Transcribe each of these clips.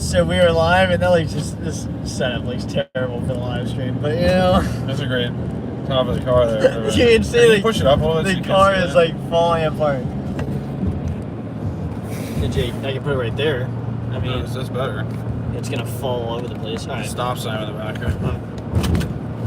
So we were live, and that like just this setup looks terrible for the live stream. But that's a great top of the car there. You can see you push it up a little bit. The car is like falling apart. Jake, I can put it right there. I mean, that's better. It's gonna fall all over the place. All right. Stop sign in the back.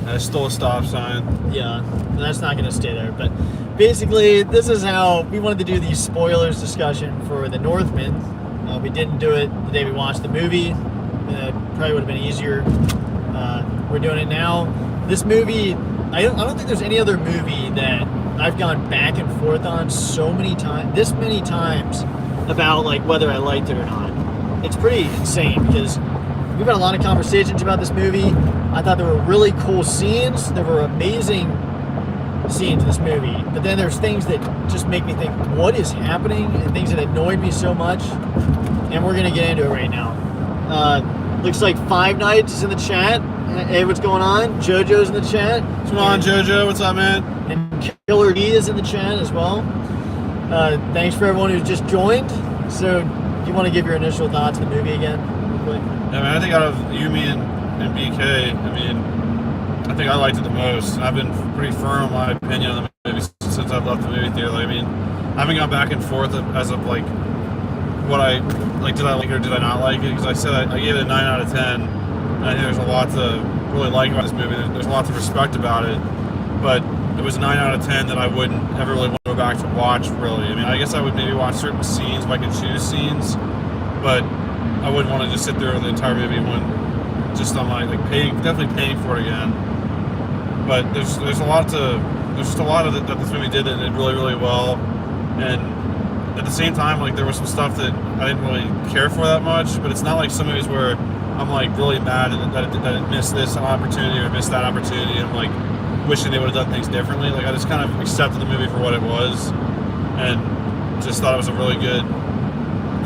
That's still a stop sign. Yeah, that's not gonna stay there. But basically, this is how we wanted to do the spoilers discussion for the Northman. We didn't do it the day we watched the movie. Probably would have been easier. We're doing it now. This movie, I don't think there's any other movie that I've gone back and forth on so many times, this many times, about like whether I liked it or not. It's pretty insane because we've had a lot of conversations about this movie. I thought there were really cool scenes. There were amazing scenes in this movie, but then there's things that just make me think, what is happening, and things that annoyed me so much, and we're gonna get into it right now. Looks like Five Nights is in the chat. Hey, what's going on? JoJo's in the chat. What's going on, JoJo? What's up, man? And Killer D is in the chat as well. Thanks for everyone who's just joined. So, do you want to give your initial thoughts on the movie again, real quick? Yeah, man, I think out of Yumi and BK, I mean, I think I liked it the most. I've been pretty firm on my opinion on the movie since I've left the movie theater. Like, I mean, I haven't gone back and forth as of like what I like. Did I like it or did I not like it? Because I said I gave it a 9 out of 10. And I think there's a lot to really like about this movie. There's a lot to respect about it, but it was a 9 out of 10 that I wouldn't ever really want to go back to watch. Really, I mean, I guess I would maybe watch certain scenes if I could choose scenes, but I wouldn't want to just sit there the entire movie when just on my definitely paying for it again. But there's just a lot of it that this movie did that it did really, really well, and at the same time, like, there was some stuff that I didn't really care for that much. But it's not like some movies where I'm like really mad that it missed this opportunity or missed that opportunity. I'm like wishing they would have done things differently. Like, I just kind of accepted the movie for what it was, and just thought it was a really good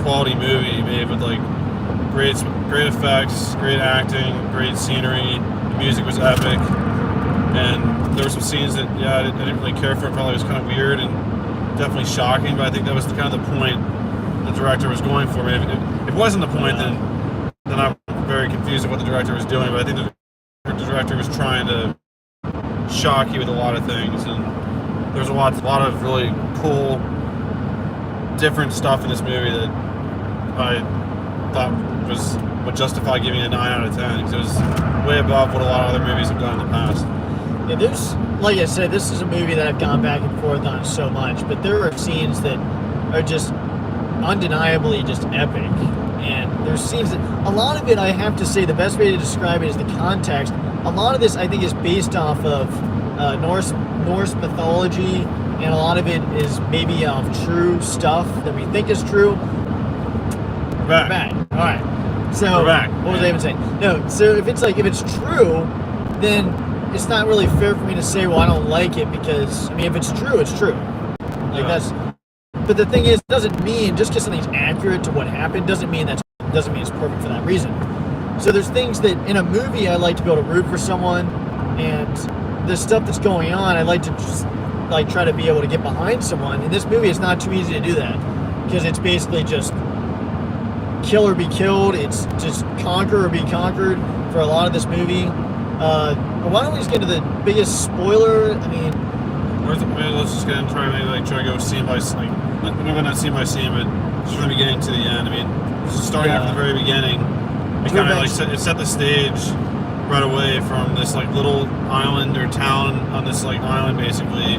quality movie made with like great effects, great acting, great scenery. The music was epic. And there were some scenes that, I didn't really care for. It probably was kind of weird and definitely shocking, but I think that was kind of the point the director was going for. Maybe if it wasn't the point, then I'm very confused at what the director was doing. But I think the director was trying to shock you with a lot of things, and there's a lot of really cool, different stuff in this movie that I thought would justify giving it a 9 out of 10, because it was way above what a lot of other movies have done in the past. Yeah, there's, like I said, this is a movie that I've gone back and forth on so much, but there are scenes that are just undeniably just epic. And there's scenes that, a lot of it, I have to say, the best way to describe it is the context. A lot of this, I think, is based off of Norse mythology, and a lot of it is maybe true stuff that we think is true. We're back. All right. So, we're back. What was I even saying? No, so if it's true, then it's not really fair for me to say, well, I don't like it, because, I mean, if it's true, it's true. Like, that's... But the thing is, it doesn't mean, just because something's accurate to what happened, doesn't mean it's perfect for that reason. So there's things that, in a movie, I like to be able to root for someone, and the stuff that's going on, I like to just, like, try to be able to get behind someone. In this movie, it's not too easy to do that, because it's basically just kill or be killed. It's just conquer or be conquered for a lot of this movie. But why don't we just get to the biggest spoiler? I mean, let's just get into try to go scene by scene. Maybe not scene by scene, but just from the beginning to the end. I mean, starting out from the very beginning, it kind of like set the stage right away from this like little island or town on this like island basically,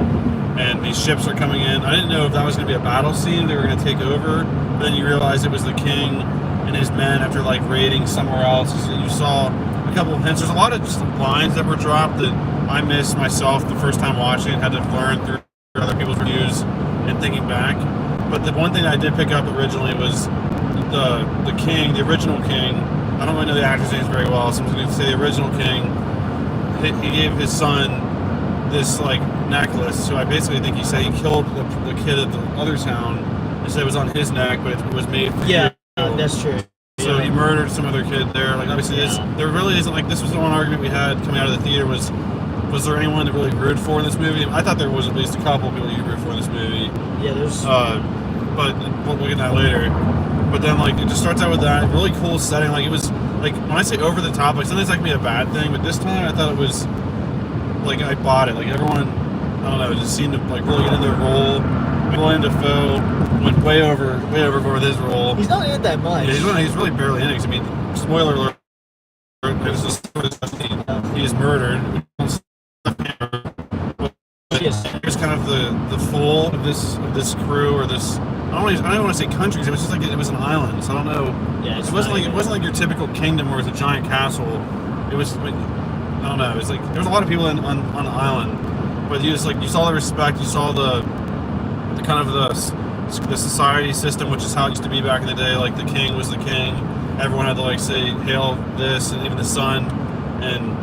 and these ships are coming in. I didn't know if that was going to be a battle scene, they were going to take over. But then you realize it was the king and his men after like raiding somewhere else. You saw a couple of hints. There's a lot of just lines that were dropped that I missed myself the first time watching it. Had to learn through other people's reviews and thinking back. But the one thing I did pick up originally was the king, the original king. I don't really know the actor's names very well, so I'm just going to say the original king. He gave his son this like necklace. So I basically think he said he killed the kid at the other town. He said it was on his neck, but it was made for you. That's true. So he murdered some other kid there. Like, obviously, there really isn't, like, this was the one argument we had coming out of the theater was there anyone to really root for in this movie? I thought there was at least a couple people you root for in this movie. Yeah, there's... but we'll get that later. But then like it just starts out with that really cool setting. Like it was like when I say over the top, like sometimes that can be a bad thing, but this time I thought it was like I bought it. Like everyone, I don't know, just seemed to like really get into their role. William Dafoe went way overboard with his role. He's not in it that much. Yeah, he's really barely in it. 'Cause, I mean, spoiler alert. He's murdered. He was kind of the fool of this crew or this. I don't want to say countries. It was just like it was an island. So I don't know. Yeah, it wasn't like your typical kingdom where it's a giant castle. It was like, I don't know. It was like there was a lot of people on the island, but you just like you saw the respect. You saw the kind of the society system, which is how it used to be back in the day. Like the king was the king. Everyone had to like say hail this, and even the sun. And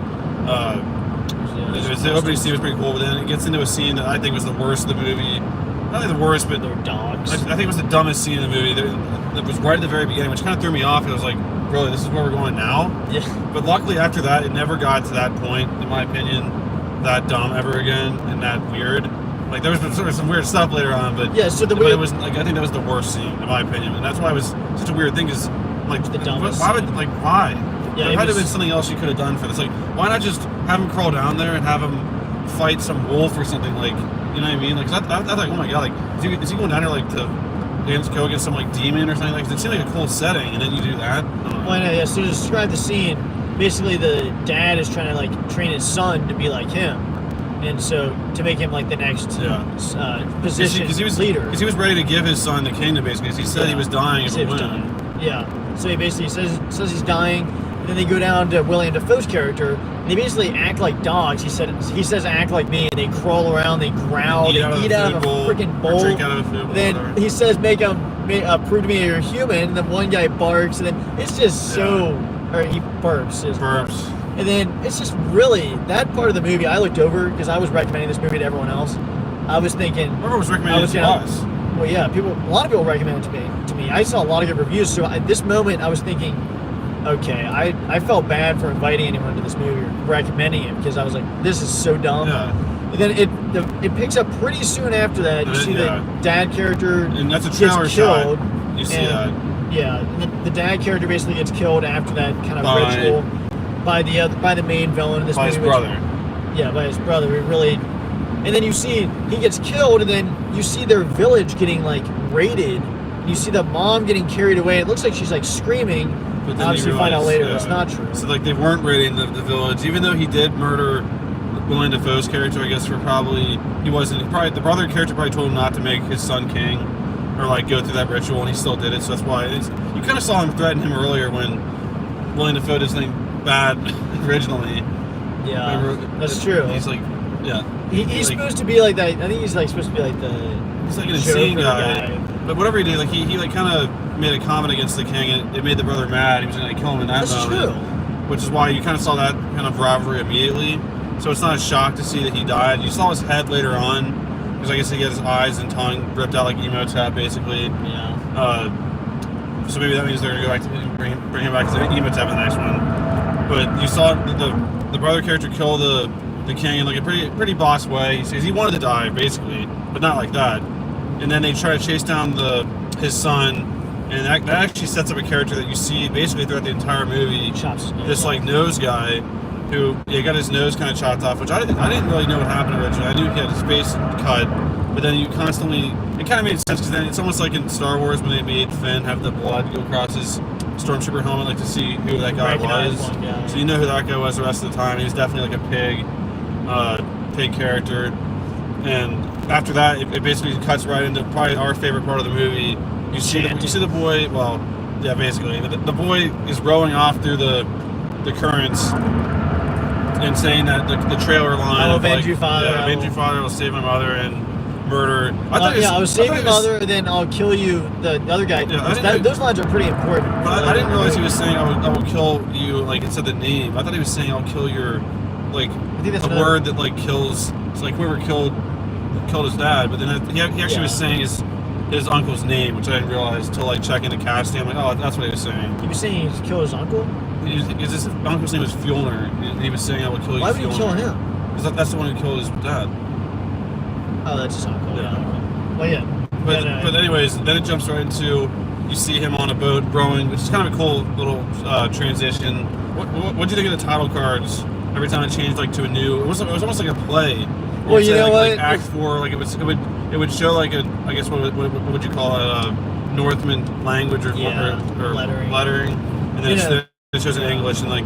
the opening scene was pretty cool. But then it gets into a scene that I think was the worst of the movie. Not like the worst, but they're dogs. I think it was the dumbest scene in the movie. It was right at the very beginning, which kind of threw me off. It was like, really, this is where we're going now? Yeah. But luckily, after that, it never got to that point, in my opinion, that dumb ever again, and that weird. Like there was sort of some weird stuff later on, but yeah. So but it was like I think that was the worst scene, in my opinion, and that's why it was such a weird thing. Because like, the dumbest. Why? Yeah, there might have been something else you could have done for this. Like, why not just have him crawl down there and have him fight some wolf or something? Like, you know what I mean? Like, I thought, like, oh my god, like, is he going down there like to go against some like demon or something? Like, it seemed like a cool setting, and then you do that. Well, yeah. So to describe the scene, basically the dad is trying to like train his son to be like him, and so to make him like the next position leader. Because he was ready to give his son the kingdom, basically. Because he said he was dying if he win. Yeah. So he basically says he's dying. And then they go down to William Dafoe's character, and they basically act like dogs. He says act like me, and they crawl around, they growl, they eat out of a freaking bowl. Drink out of a food bowl. Then he says, prove to me you're human. And then one guy barks, and then it's just or he burps. And then it's just really that part of the movie I looked over because I was recommending this movie to everyone else. I was thinking. Whoever was recommending it to us. Well, yeah, a lot of people recommended it to me. I saw a lot of good reviews, so at this moment I was thinking, okay, I felt bad for inviting anyone to this movie or recommending it because I was like, this is so dumb. Yeah. And then it picks up pretty soon after that. You see the dad character and that's a trailer shot. You see that. Yeah, and the dad character basically gets killed after that kind of ritual by the main villain in this movie. By his brother. Yeah, by his brother. It really. And then you see he gets killed, and then you see their village getting like raided. You see the mom getting carried away. It looks like she's like screaming. But then obviously, you find out later that's not true. So like they weren't raiding the village, even though he did murder William Dafoe's character. I guess the brother character probably told him not to make his son king, or like go through that ritual, and he still did it. So that's why you kind of saw him threaten him earlier when William Dafoe did something bad originally. Yeah, remember, that's true. He's like, yeah. He's like, supposed to be like that. I think he's like supposed to be like he's like an insane guy. But whatever he did, like he like kind of made a comment against the king, and it made the brother mad. He was gonna kill him in that moment. True. Which is why you kind of saw that kind of rivalry immediately. So it's not a shock to see that he died. You saw his head later on, because I guess he had his eyes and tongue ripped out like Emotep, basically. Yeah. So maybe that means they're gonna go back to bring him back to Emotep in the next one. But you saw the brother character kill the king in like a pretty boss way. He says he wanted to die, basically, but not like that. And then they try to chase down his son, and that actually sets up a character that you see basically throughout the entire movie. This like nose guy, who got his nose kind of chopped off, which I didn't really know what happened originally. I knew he had his face cut, but then it kind of made sense because then it's almost like in Star Wars when they made Finn have the blood go across his stormtrooper helmet, like to see who that guy was. So you know who that guy was the rest of the time. He was definitely like a pig character. And after that, it basically cuts right into probably our favorite part of the movie. You see the boy. Well, yeah, basically the boy is rowing off through the currents and saying that the trailer line. I'll avenge you, father. Yeah, avenge you, father. Will save my mother and murder. I was saving your mother, and then I'll kill you. The other guy. Yeah, those lines are pretty important. But I didn't realize he was saying I will kill you. Like it said the name. I thought he was saying I'll kill your like a word that like kills. It's like whoever killed his dad, but then he actually was saying his uncle's name, which I didn't realize until like checking the casting. I'm like, oh, that's what he was saying. He was saying he killed his uncle? His uncle's name was Fjolnir, and he was saying I would kill you. Why would you kill him? Because that's the one who killed his dad. Oh, that's his uncle. Yeah. Well, yeah. But anyways, then it jumps right into you see him on a boat rowing, which is kind of a cool little transition. What do you think of the title cards? Every time it changed like to a new, it was almost like a play. Well, you know what? Like Act 4, like it would show like a, I guess what would you call it, Northman language or lettering, and then it shows in English, and like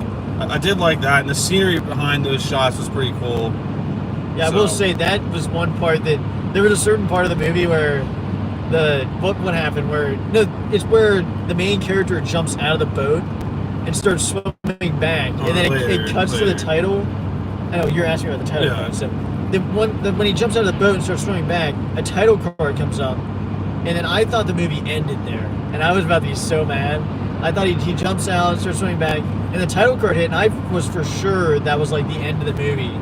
I did like that, and the scenery behind those shots was pretty cool. Yeah, I will say that was one part that there was a certain part of the movie where what happened where it's where the main character jumps out of the boat and starts swimming back, and then it cuts to the title. I know you're asking about the title card. So when he jumps out of the boat and starts swimming back, a title card comes up, and then I thought the movie ended there, and I was about to be so mad. I thought he jumps out, starts swimming back, and the title card hit, and I was for sure that was like the end of the movie,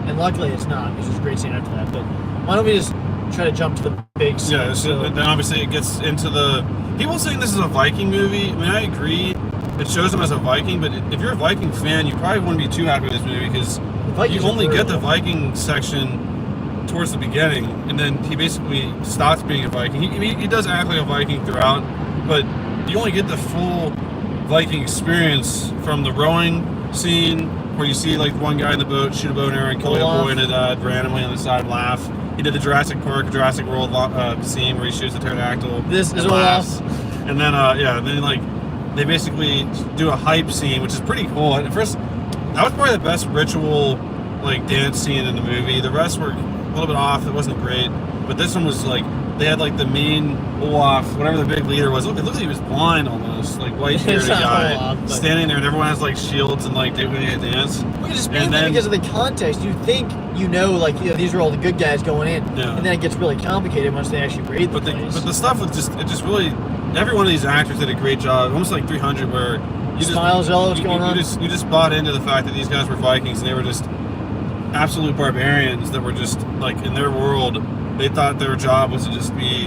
and luckily it's not. It's just a great scene after that. But why don't we just try to jump to the big scene? Yeah, so then obviously it gets into the people saying this is a Viking movie. I mean, I agree. It shows him as a Viking, but if you're a Viking fan, you probably wouldn't be too happy with this movie because you only get the Viking section towards the beginning, and then he basically stops being a Viking. He does act like a Viking throughout, but you only get the full Viking experience from the rowing scene where you see like one guy in the boat shoot a bow and arrow and kill a boy and a dad randomly on the side and laugh. He did the Jurassic Park, Jurassic World scene where he shoots the pterodactyl. This is Olaf. And then then like they basically do a hype scene, which is pretty cool. At first, that was probably the best ritual like dance scene in the movie. The rest were a little bit off. It wasn't great, but this one was like they had like the main Olaf, whatever the big leader was. It looked like he was blind almost, like white bearded guy Olaf, standing there, and everyone has like shields and like doing a dance. Well, just mainly because of the context. You think these are all the good guys going in, and then it gets really complicated once they actually raid the place. But the stuff was just really every one of these actors did a great job. Almost like 300, where you Smiles, what's going on? You just bought into the fact that these guys were Vikings and they were just absolute barbarians that were just like in their world. They thought their job was to just be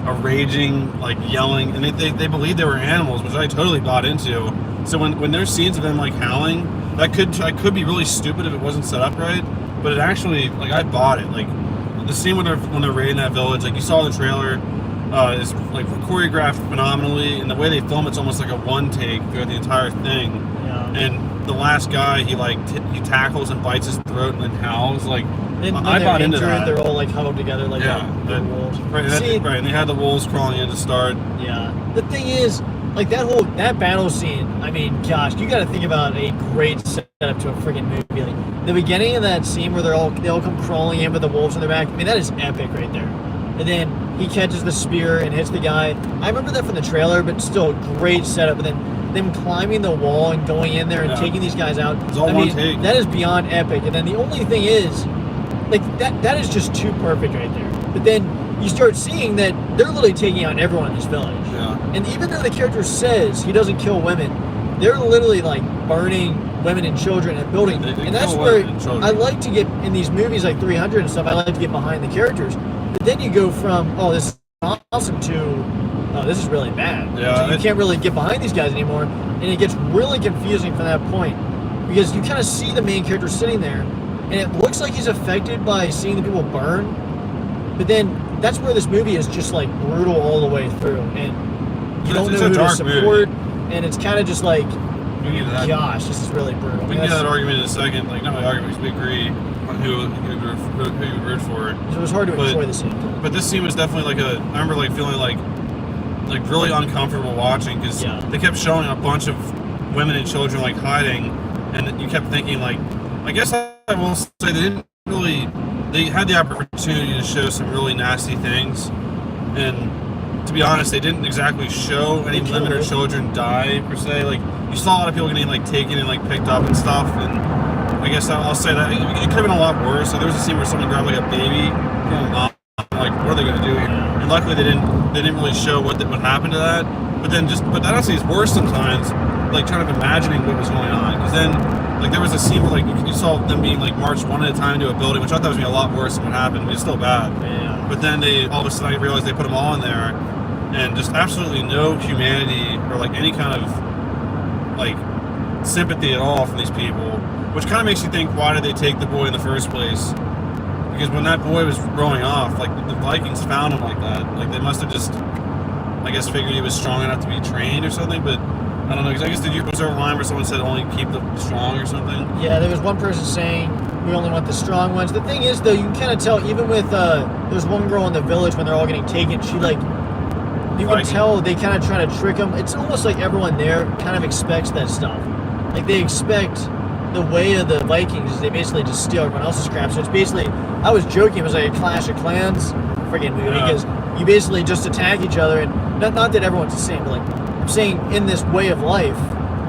a raging, like yelling, and they believed they were animals, which I totally bought into. So when there's scenes of them like howling, I could be really stupid if it wasn't set up right, but it actually like I bought it. Like the scene when they're raiding that village, like you saw the trailer, is like choreographed phenomenally, and the way they film it's almost like a one take throughout the entire thing. Yeah. And the last guy he tackles and bites his throat and then howls like. I bought into that. They're all like huddled together like wolves. Right, and they had the wolves crawling in to start. Yeah. The thing is, like that battle scene, I mean, gosh, you gotta think about a great setup to a freaking movie. Like the beginning of that scene where they all come crawling in with the wolves on their back, I mean that is epic right there. And then he catches the spear and hits the guy. I remember that from the trailer, but still great setup. And then them climbing the wall and going in there and taking these guys out. It's all one take. That is beyond epic. And then the only thing is, like that is just too perfect right there. But then you start seeing that they're literally taking out everyone in this village. Yeah. And even though the character says he doesn't kill women, they're literally like burning women and children in a building. And that's where I like to get in these movies like 300 and stuff. I like to get behind the characters. But then you go from this is awesome to this is really bad. Yeah. So you can't really get behind these guys anymore, and it gets really confusing from that point because you kind of see the main character sitting there. And it looks like he's affected by seeing the people burn, but then that's where this movie is just like brutal all the way through, and you don't know who to support, and it's kind of just like, gosh, this is really brutal. We can get that argument in a second. Like, not my argument, because we agree on who you root for. So it was hard to enjoy the scene. But this scene was definitely like I remember like feeling like really uncomfortable watching because they kept showing a bunch of women and children like hiding, and you kept thinking like, I guess I will say they had the opportunity to show some really nasty things, and to be honest, they didn't exactly show any women or children die per se. Like you saw a lot of people getting like taken and like picked up and stuff, and I guess I'll say that it could have been a lot worse. So there was a scene where someone grabbed like a baby from a mom, like what are they going to do here? And luckily they didn't really show what happened to that. But honestly, it's worse sometimes, like kind of imagining what was going on, because then. Like there was a scene where like you saw them being like marched one at a time into a building, which I thought was gonna be a lot worse than what happened. But it's still bad. Yeah. But then they all of a sudden I realized they put them all in there, and just absolutely no humanity or like any kind of like sympathy at all from these people, which kind of makes you think, why did they take the boy in the first place? Because when that boy was growing off, like the Vikings found him like that. Like they must have just I guess figured he was strong enough to be trained or something, but I don't know. Because I guess was there a line where someone said only keep the strong or something? Yeah, there was one person saying we only want the strong ones. The thing is, though, you can kind of tell even with there's one girl in the village when they're all getting taken. She like you can tell they kind of try to trick them. It's almost like everyone there kind of expects that stuff. Like they expect the way of the Vikings is they basically just steal everyone else's crap. So it's basically, I was joking, it was like a Clash of Clans freaking movie because you basically just attack each other, and not that everyone's the same, but like I'm saying in this way of life,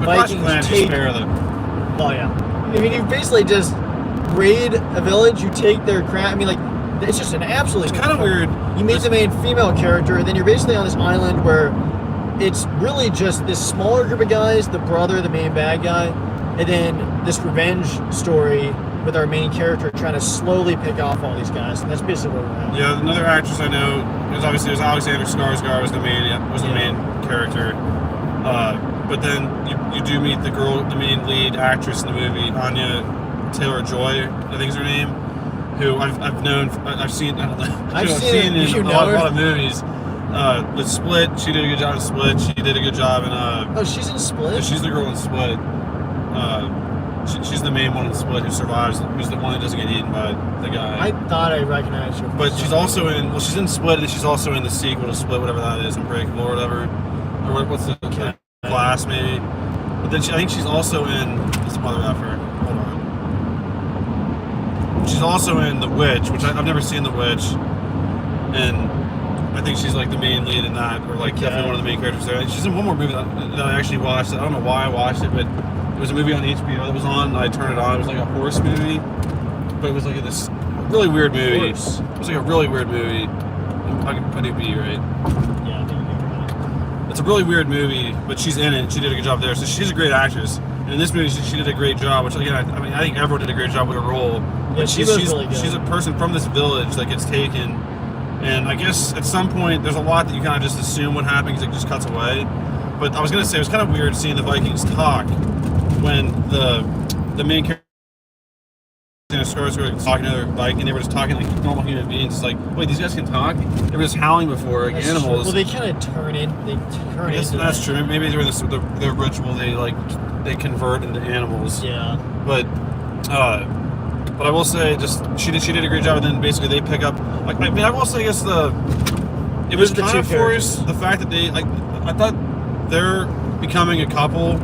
But Vikings take. Oh yeah, I mean you basically just raid a village, you take their crap. I mean like it's just an absolute. It's kind of weird. You meet the main female character, and then you're basically on this island where it's really just this smaller group of guys, the brother, the main bad guy, and then this revenge story with our main character trying to slowly pick off all these guys. And that's basically where we're at. Yeah, another actress I know is obviously Alexander Skarsgård was the main character. But then you do meet the main lead actress in the movie, Anya Taylor-Joy, I think is her name, who I've seen in a lot of movies. With Split, she did a good job in Split. She did a good job in. She's in Split. Yeah, she's the girl in Split. She's the main one in Split who survives. Who's the one that doesn't get eaten by the guy. I thought I recognized her. But she's also in. Well, she's in Split, and she's also in the sequel to Split, whatever that is, Unbreakable or whatever. Or what's the Glass maybe? But then I think she's also in. What's the mother effer? Hold on. She's also in The Witch, which I've never seen The Witch, and I think she's like the main lead in that, or like definitely one of the main characters there. And she's in one more movie that I actually watched. I don't know why I watched it, but it was a movie on HBO that was on. I turned it on. It was like a horse movie, but it was like this really weird movie. It was like a really weird movie. I do be right. Yeah, I think you're right. It's a really weird movie, but she's in it. She did a good job there. So she's a great actress. And in this movie, she did a great job. Which again, I think everyone did a great job with her role. Yeah, But she's really good. She's a person from this village that gets taken. And I guess at some point, there's a lot that you kind of just assume what happened because it just cuts away. But I was going to say, it was kind of weird seeing the Vikings talk when the main character were talking to their Viking. They were just talking like normal human beings. It's like, wait, these guys can talk? They were just howling before, like animals. Well, they kind of turn into That's true. Maybe during their ritual, they convert into animals. Yeah. But I will say, just she did a great job, and then basically they pick up. Like, I mean, I will say, I guess it was kind of forced. The fact that I thought their becoming a couple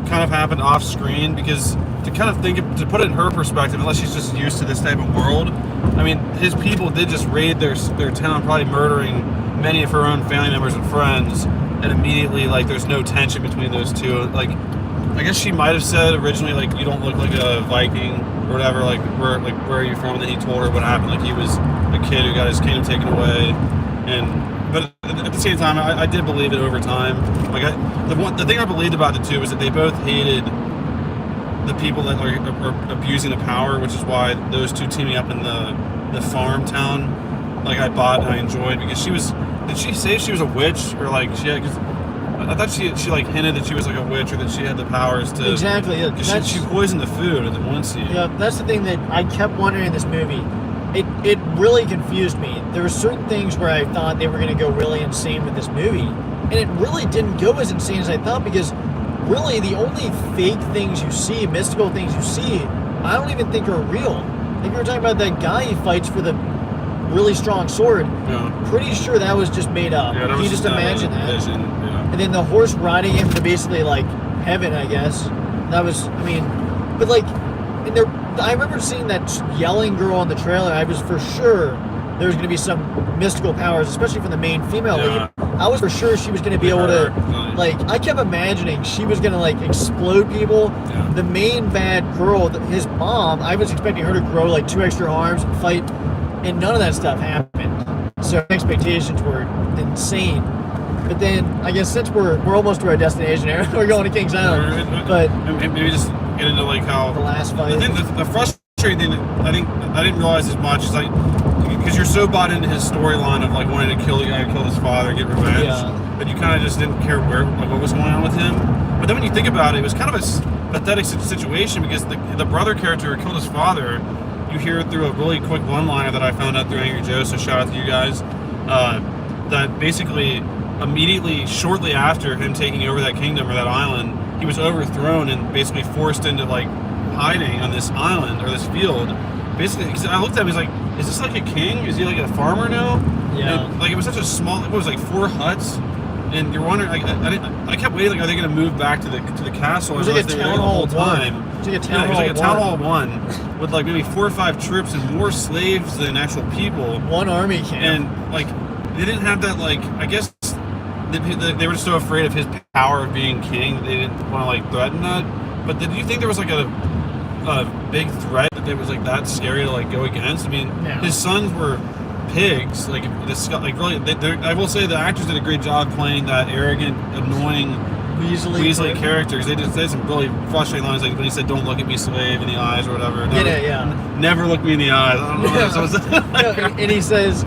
kind of happened off screen, because to put it in her perspective, unless she's just used to this type of world. I mean, his people did just raid their town, probably murdering many of her own family members and friends, and immediately like there's no tension between those two. Like, I guess she might have said originally like, you don't look like a Viking or whatever, like where are you from? And then he told her what happened, like he was a kid who got his kingdom taken away. But at the same time, I did believe it over time. Like the thing I believed about the two was that they both hated the people that are abusing the power, which is why those two teaming up in the farm town, like I bought and I enjoyed, because did she say she was a witch, or like I thought she like hinted that she was like a witch, or that she had the powers to exactly. Yeah, because she poisoned the food in the one scene. Yeah, that's the thing that I kept wondering in this movie. It really confused me. There were certain things where I thought they were going to go really insane with this movie, and it really didn't go as insane as I thought, because really the only fake things you see, mystical things you see, I don't even think are real. Like we were talking about that guy he fights for the really strong sword. Yeah. Pretty sure that was just made up. Yeah, he just imagined that. Vision. Yeah. And then the horse riding him to basically like heaven, I guess. That was, I mean, but like, and there, I remember seeing that yelling girl in the trailer. I was for sure there was going to be some mystical powers, especially from the main female lead. I was for sure she was going to be able to, like, I kept imagining she was going to like explode people. Yeah. The main bad girl, his mom, I was expecting her to grow like 2 extra arms and fight, and none of that stuff happened. So expectations were insane. But then I guess since we're almost to our destination here, we're going to Kings Island. But maybe just get into like how the last fight. I think the frustrating thing that I think I didn't realize as much is like, because you're so bought into his storyline of like wanting to kill the guy who killed his father, get revenge, but you kind of just didn't care what was going on with him. But then when you think about it, it was kind of a pathetic situation, because the brother character who killed his father, you hear it through a really quick one-liner that I found out through Angry Joe, so shout out to you guys, that basically immediately, shortly after him taking over that kingdom or that island, he was overthrown and basically forced into like hiding on this island or this field. Basically, because I looked at him, he's like, is this like a king? Is he like a farmer now? Yeah. And, like, it was such a small, it was like 4 huts. And you're wondering, like, I kept waiting, like, are they going to move back to the castle? It was like a town hall time. It was like a It town was like a hall town hall one with like maybe 4 or 5 troops and more slaves than actual people. One army camp. And like, they didn't have that, like, I guess they were just so afraid of his power of being king that they didn't want to like threaten that. But did you think there was like a big threat that it was like that scary to like go against? I mean, his sons were pigs. Like this, like really, I will say the actors did a great job playing that arrogant, annoying Weasley characters. They did some really frustrating lines, like when he said, "Don't look at me, slave," in the eyes or whatever. Never look me in the eyes. I don't know. And he says,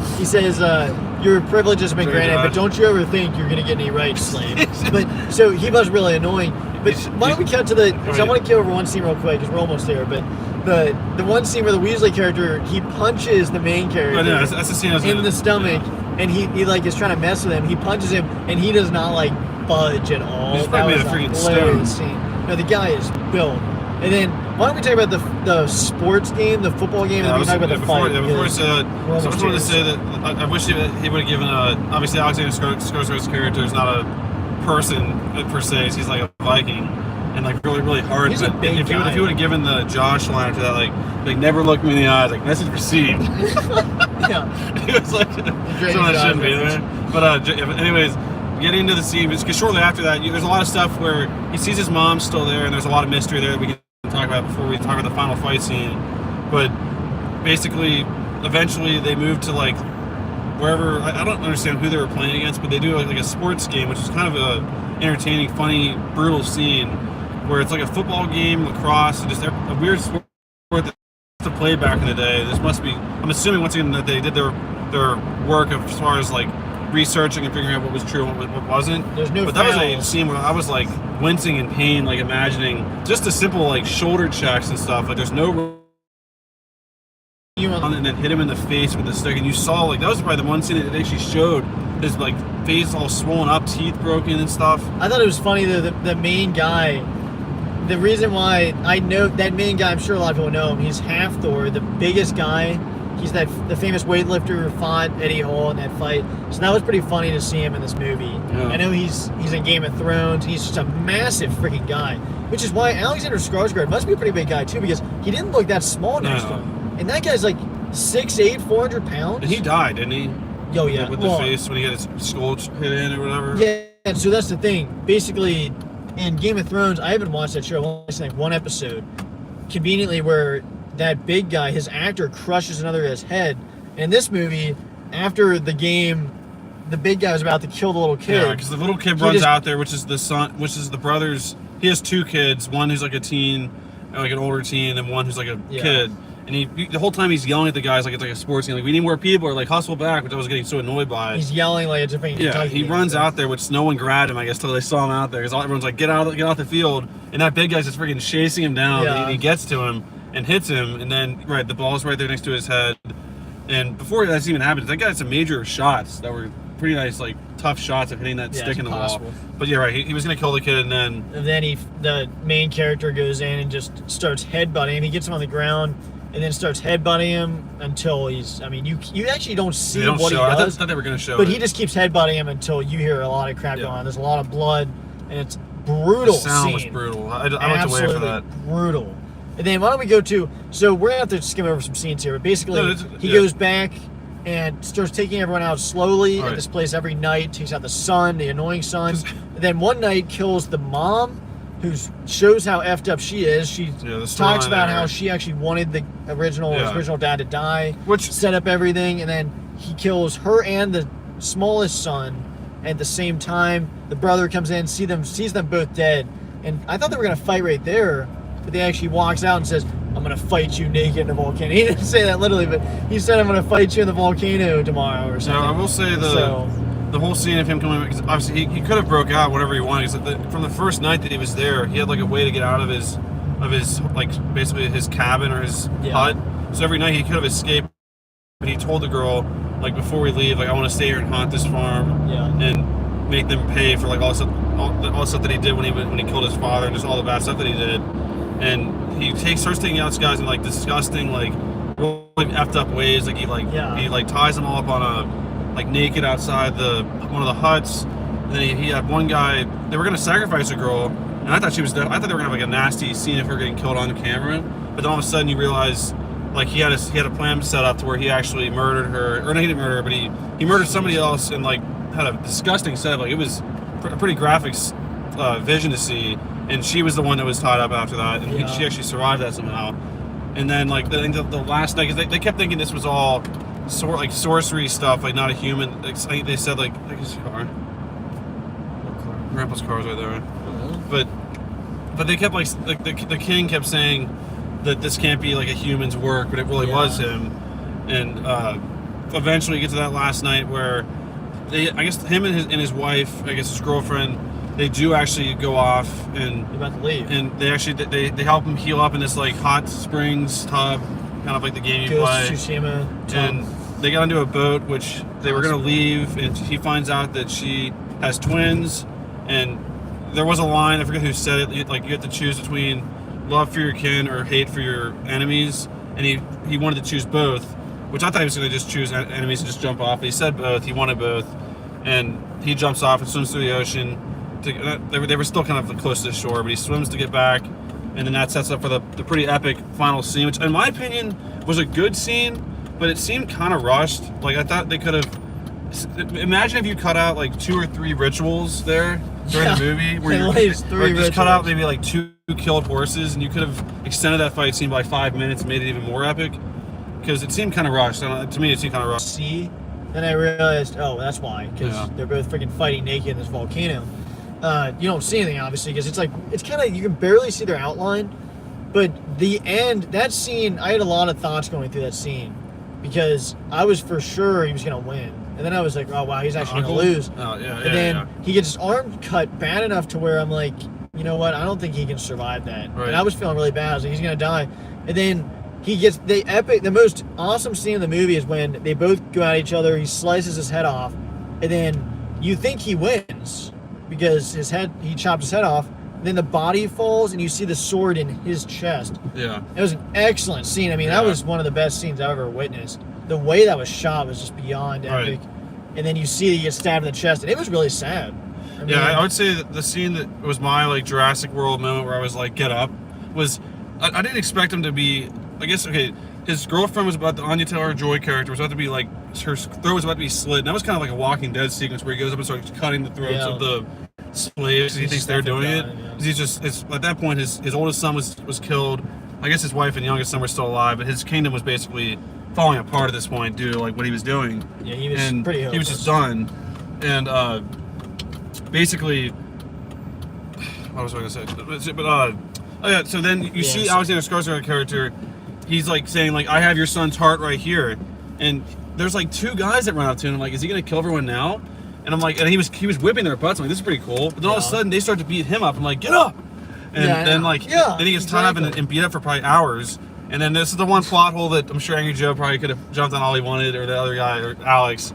your privileges have been granted, but don't you ever think you're going to get any rights, slave. But so he was really annoying. But why don't we cut to the? Because I want to go over one scene real quick because we're almost there. But the one scene where the Weasley character, he punches the main character that's the scene I was in the stomach, and he like is trying to mess with him. He punches him, and he does not like budge at all. He's probably made a freaking stone. Scene. No, the guy is built. And then why don't we talk about the sports game, the football game, and then we talk about the fight. Before I said, so I just wanted to say that I wish he would have given obviously Alexander Skarsgård's character is not a person per se, he's like a Viking, and like really, really hard. He's a big if he guy. would have given the Josh line to that, like never look me in the eyes, like message received. Yeah. He was like, someone that shouldn't be there. But anyways, getting into the scene, because shortly after that, there's a lot of stuff where he sees his mom still there, and there's a lot of mystery there that we can talk about before we talk about the final fight scene. But basically, eventually they move to like wherever. I don't understand who they were playing against, but they do like a sports game, which is kind of a entertaining, funny, brutal scene where it's like a football game, lacrosse, and just a weird sport that to play back in the day. This must be. I'm assuming once again that they did their work as far as like researching and figuring out what was true and what wasn't. There's no but fouls. That was a scene where I was like wincing in pain, like imagining just the simple like shoulder checks and stuff. Like there's no. And then hit him in the face with the stick, and you saw like that was probably the one scene that they actually showed his like face all swollen up, teeth broken and stuff. I thought it was funny that the main guy. The reason why I know that main guy, I'm sure a lot of people know him. He's half Thor, the biggest guy. He's the famous weightlifter who fought Eddie Hall in that fight. So that was pretty funny to see him in this movie. Yeah. I know he's in Game of Thrones. He's just a massive freaking guy, which is why Alexander Skarsgård must be a pretty big guy too, because he didn't look that small next to him. And that guy's like 6'8", 400 pounds. And he died, didn't he? Oh yeah, with the face when he had his skull hit in or whatever. Yeah, and so that's the thing. Basically, in Game of Thrones, I haven't watched that show. I've only seen like one episode. Conveniently, where that big guy, his actor, crushes another guy's head. In this movie, after the game, the big guy was about to kill the little kid. Yeah, because the little kid runs out there, which is the son, which is the brother's. He has 2 kids. One who's like a teen, like an older teen, and one who's like a kid. And he the whole time he's yelling at the guys like it's like a sports game, like we need more people, or like hustle back, which I was getting so annoyed by. He's yelling like it's a thing. Yeah, he runs out there, which no one grabbed him, I guess, till they saw him out there. Because everyone's like, get out the field, and that big guy's just freaking chasing him down. Yeah. And he gets to him and hits him, and then the ball's right there next to his head. And before that even happens, that guy had some major shots that were pretty nice, like tough shots of hitting that stick in the wall. But yeah, right, he was gonna kill the kid, and then the main character goes in and just starts headbutting him. He gets him on the ground. And then starts headbutting him until he's. I mean, you actually don't see what he does. I thought they were going to show but it. he just keeps headbutting him until you hear a lot of crap going on. There's a lot of blood, and it's brutal. The sound scene. Was brutal. I went away for that. Brutal. And then why don't we go to? So we're gonna have to skim over some scenes here, but basically he goes back and starts taking everyone out slowly at this place every night. Takes out the son, the annoying son. And then one night kills the mom, who shows how effed up she is. She talks about how she actually wanted the original dad to die, which set up everything, and then he kills her and the smallest son at the same time. The brother comes in, sees them both dead, and I thought they were gonna fight right there, but they actually walks out and says, "I'm gonna fight you naked in the volcano." He didn't say that literally, but he said, "I'm gonna fight you in the volcano tomorrow" or something. No, I will say the whole scene of him coming, because obviously he could have broke out whatever he wanted. From the first night that he was there, he had like a way to get out of his like basically his cabin or his hut. So every night he could have escaped, but he told the girl like before we leave, like I want to stay here and haunt this farm. Yeah. And make them pay for like all the stuff that he did when he killed his father and just all the bad stuff that he did. And he starts taking out these guys in like disgusting, like really effed up ways. Like he ties them all up on a like naked outside one of the huts. And then he had one guy. They were gonna sacrifice a girl, and I thought they were gonna have like a nasty scene of her getting killed on camera. But then all of a sudden you realize like he had a plan set up to where he actually murdered her, or no, he didn't murder her, but he murdered somebody else and like had a disgusting setup. Like it was a pretty graphic vision to see. And she was the one that was tied up after that, and she actually survived that somehow. And then, like, the last night, because they kept thinking this was all sorcery stuff, like not a human. Like, I think they said, like, I guess car. Grandpa's car's right there. But they kept, like the king kept saying that this can't be like a human's work, but it really was him. And eventually, you get to that last night where I guess him and his wife, I guess his girlfriend, they do actually go off and you're about to leave. And they actually they help him heal up in this like hot springs tub, kind of like the game you play. Tsushima. And they got into a boat, which they were gonna leave, and he finds out that she has twins. And there was a line, I forget who said it, like you have to choose between love for your kin or hate for your enemies. And he wanted to choose both, which I thought he was gonna just choose enemies and just jump off. But he said both. He wanted both, and he jumps off and swims through the ocean. They were still kind of close to the shore, but he swims to get back, and then that sets up for the pretty epic final scene, which in my opinion was a good scene, but it seemed kind of rushed. Like I thought they could have. Imagine if you cut out like 2 or 3 rituals there during the movie, where you just cut out maybe like 2 killed horses, and you could have extended that fight scene by 5 minutes and made it even more epic, because it seemed kind of rushed. To me, it seemed kind of rushed. Then I realized, oh, that's why, because they're both freaking fighting naked in this volcano. You don't see anything, obviously, because it's kind of, you can barely see their outline. But the end, that scene, I had a lot of thoughts going through that scene, because I was for sure he was going to win. And then I was like, oh, wow, he's actually going to lose. Oh, yeah, and then he gets his arm cut bad enough to where I'm like, you know what, I don't think he can survive that. Right. And I was feeling really bad. I was like, he's going to die. And then he gets the most awesome scene in the movie is when they both go at each other, he slices his head off, and then you think he wins, because he chopped his head off, then the body falls and you see the sword in his chest. Yeah. It was an excellent scene. I mean, that was one of the best scenes I've ever witnessed. The way that was shot was just beyond epic. Right. And then you see that he gets stabbed in the chest, and it was really sad. I mean, I would say that the scene that was my like Jurassic World moment where I was like, get up, was I didn't expect him to be, I guess, okay, his girlfriend was about, the Anya Taylor-Joy character was about to be like, her throat was about to be slit. And that was kind of like a Walking Dead sequence where he goes up and starts cutting the throats of the slaves. He thinks they're doing it. He's just, at that point, his oldest son was killed. I guess his wife and youngest son were still alive, but his kingdom was basically falling apart at this point due to like what he was doing. Yeah, he was pretty hopeless. He was just done. And basically, what was I going to say? But oh yeah, so then you see Alexander Skarsgård's character. He's like saying like, I have your son's heart right here, and there's like 2 guys that run up to him. I'm like, is he gonna kill everyone now? And I'm like, and he was whipping their butts. I'm like, this is pretty cool. But then all of a sudden they start to beat him up. I'm like, get up! And then then he gets tied up and beat up for probably hours. And then this is the one plot hole that I'm sure Angry Joe probably could have jumped on all he wanted, or the other guy, or Alex,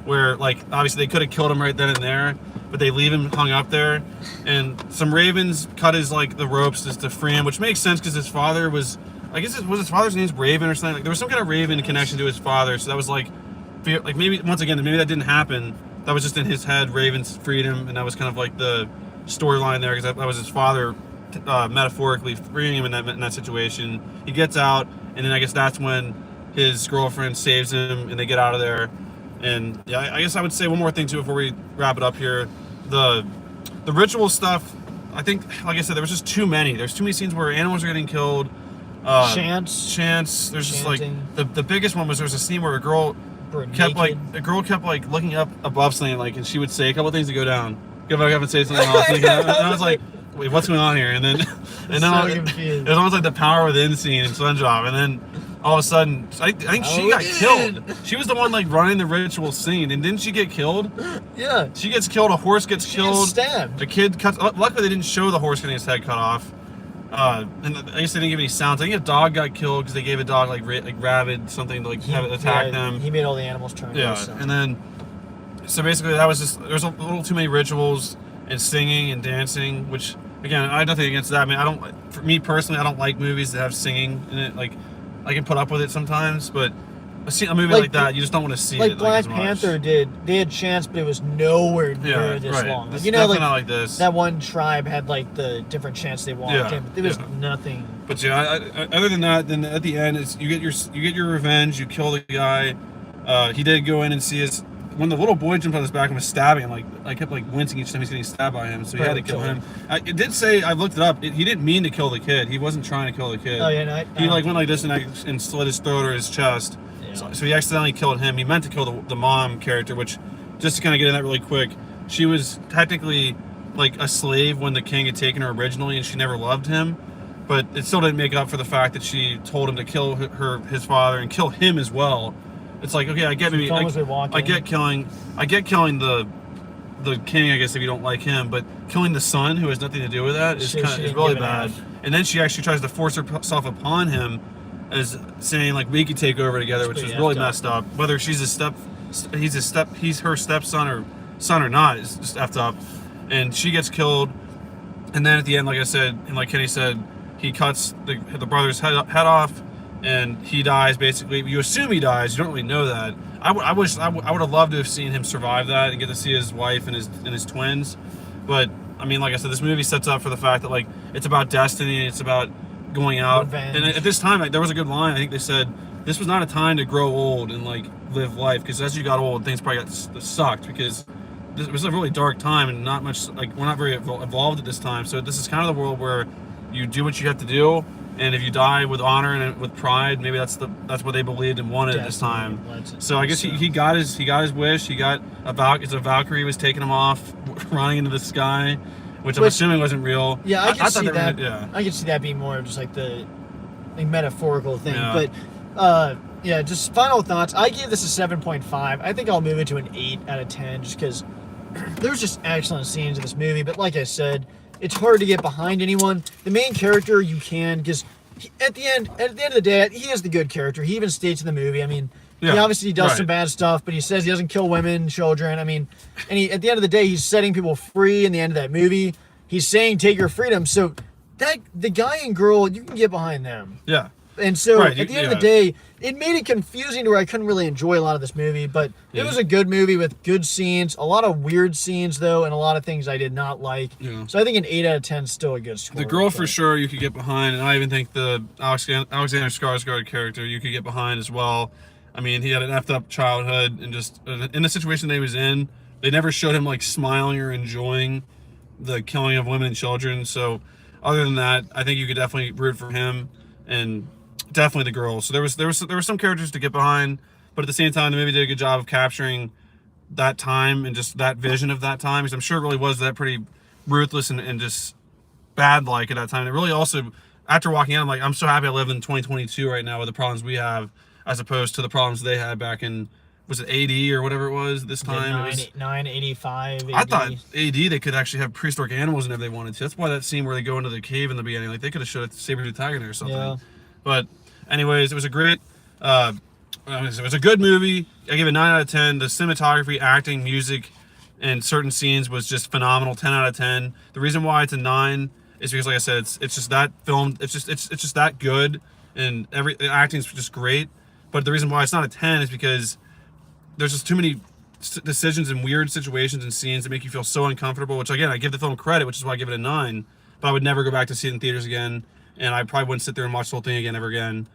where like obviously they could have killed him right then and there, but they leave him hung up there, and some ravens cut his like the ropes just to free him, which makes sense because his father was. I guess his father's name's Raven or something. Like there was some kind of Raven connection to his father, so that was like maybe once again maybe that didn't happen. That was just in his head. Ravens freed him, and that was kind of like the storyline there, because that was his father metaphorically freeing him in that situation. He gets out, and then I guess that's when his girlfriend saves him, and they get out of there. And yeah, I guess I would say one more thing too before we wrap it up here. The ritual stuff. I think, like I said, there was just too many. There's too many scenes where animals are getting killed. Chants. There's just like the biggest one was there was a scene where a girl kept like looking up above something, like, and she would say a couple of things to go down, go back up and say something else. And I was like, wait, what's going on here? And then it was almost like the Power Within scene in SpongeBob. And then all of a sudden, I think she got killed. She was the one like running the ritual scene, and didn't she get killed? Yeah. She gets killed. A horse gets killed. Stabbed. A kid cuts. Luckily, they didn't show the horse getting his head cut off. And I guess they didn't give any sounds. I think a dog got killed because they gave a dog like rabid something to like have it attack them. He made all the animals turn. Yeah, and then So basically, that was just there's a little too many rituals and singing and dancing, which again, I have nothing against that. I mean, for me personally, I don't like movies that have singing in it. Like, I can put up with it sometimes, but a movie like that, you just don't want to see like it. Black as Panther did. They had chance, but it was nowhere near this long. It's you know, definitely not like this. That one tribe had like the different chants they wanted. Yeah, There was nothing. But yeah, other than that, then at the end, you get your revenge. You kill the guy. He did go in and see his. When the little boy jumped on his back and was stabbing him, like I kept like wincing each time he's getting stabbed by him, so he had to kill him. It did say, I looked it up. He didn't mean to kill the kid. He wasn't trying to kill the kid. Oh yeah, no, he like went like this and slit his throat or his chest. Yeah. So he accidentally killed him. He meant to kill the mom character, which, just to kind of get in that really quick, she was technically like a slave when the king had taken her originally, and she never loved him. But it still didn't make up for the fact that she told him to kill his father and kill him as well. It's like, okay, I get maybe I get killing the king, I guess, if you don't like him, but killing the son who has nothing to do with that is really bad. And then she actually tries to force herself upon him, as saying like we could take over together, which is really messed up. Whether he's her stepson or son or not is just effed up. And she gets killed, and then at the end, like I said, and like Kenny said, he cuts the brother's head off. And he dies, basically. You assume he dies. You don't really know that. I would have loved to have seen him survive that and get to see his wife and his twins. But I mean, like I said, this movie sets up for the fact that like it's about destiny. It's about going out. Revenge. And at this time, like, there was a good line. I think they said this was not a time to grow old and like live life, because as you got old, things probably got sucked, because it was a really dark time and not much, like, we're not very evolved at this time. So this is kind of the world where you do what you have to do. And if you die with honor and with pride, maybe that's what they believed and wanted at this time. So I guess he got his wish. He got it's a Valkyrie was taking him off, running into the sky, which I'm assuming wasn't real. Yeah, I can see that. I can see that being more of just like the metaphorical thing. Yeah. But yeah, just final thoughts. I gave this a 7.5. I think I'll move it to an 8 out of 10, just because there's just excellent scenes in this movie. But like I said, it's hard to get behind anyone. The main character you can, because at the end of the day, he is the good character. He even states in the movie. I mean, he obviously does some bad stuff, but he says he doesn't kill women, children. I mean, and at the end of the day, he's setting people free. In the end of that movie, he's saying, "Take your freedom." So the guy and girl, you can get behind them. Yeah. And so at the end of the day, it made it confusing to where I couldn't really enjoy a lot of this movie. But it was a good movie with good scenes, a lot of weird scenes though, and a lot of things I did not like. Yeah. So I think an 8 out of 10 is still a good score. The girl for sure you could get behind, and I even think the Alexander Skarsgård character you could get behind as well. I mean, he had an effed up childhood, and just in the situation they was in, they never showed him like smiling or enjoying the killing of women and children. So other than that, I think you could definitely root for him, and definitely the girl. So there were some characters to get behind, but at the same time, the movie did a good job of capturing that time and just that vision of that time, because I'm sure it really was that pretty ruthless and just bad like at that time. And it really also, after walking out, I'm like, I'm so happy I live in 2022 right now with the problems we have, as opposed to the problems they had back in, was it AD or whatever it was this time? 985 AD. I thought AD they could actually have prehistoric animals in there if they wanted to. That's why that scene where they go into the cave in the beginning, like they could have showed a saber-tooth tiger in there or something. Yeah. But anyways, it was a great, it was a good movie. I give it 9 out of 10. The cinematography, acting, music, and certain scenes was just phenomenal. 10 out of 10. The reason why it's a 9 is because, like I said, it's just that film. It's just that good, and the acting's just great. But the reason why it's not a 10 is because there's just too many decisions and weird situations and scenes that make you feel so uncomfortable. Which again, I give the film credit, which is why I give it a 9. But I would never go back to see it in theaters again. And I probably wouldn't sit there and watch the whole thing ever again.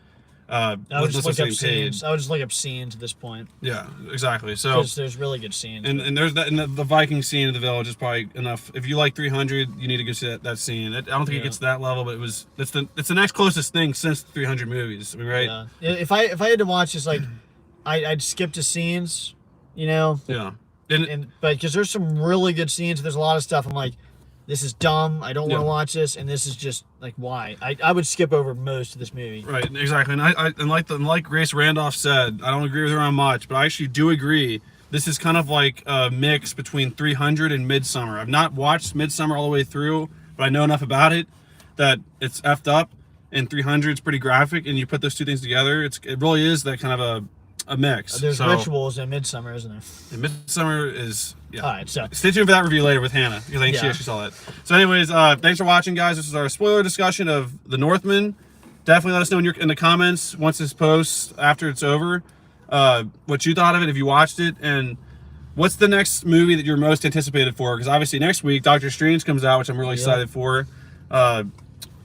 I would just look up scenes. I would just look up scenes at this point. Yeah, exactly. So there's really good scenes. And there's that, and the Viking scene in the village is probably enough. If you like 300, you need to go see that scene. I don't think it gets to that level, but it's the next closest thing since 300 movies. I mean, right? Yeah. If I had to watch this, like, I'd skip to scenes, you know. Yeah. But because there's some really good scenes, there's a lot of stuff I'm like, this is dumb. I don't want to watch this, and this is just like, why? I would skip over most of this movie. Right, exactly. And like Grace Randolph said, I don't agree with her on much, but I actually do agree. This is kind of like a mix between 300 and Midsummer. I've not watched Midsummer all the way through, but I know enough about it that it's effed up, and 300 is pretty graphic. And you put those two things together, it really is that kind of a mix. There's so, Rituals in Midsummer, isn't there? And Midsummer is, yeah. All right, so Stay tuned for that review later with Hannah, because I think she actually saw it. So anyways, thanks for watching, guys. This is our spoiler discussion of The Northman. Definitely let us know in the comments once this posts, after it's over, what you thought of it, if you watched it, and what's the next movie that you're most anticipated for? Because obviously next week, Doctor Strange comes out, which I'm really excited for.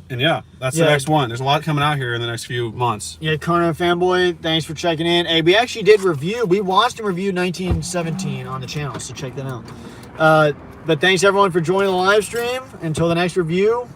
And yeah, that's the next one. There's a lot coming out here in the next few months. Yeah, Conan Fanboy, thanks for checking in. Hey, we actually did review. We watched and reviewed 1917 on the channel, so check that out. But thanks everyone for joining the live stream. Until the next review,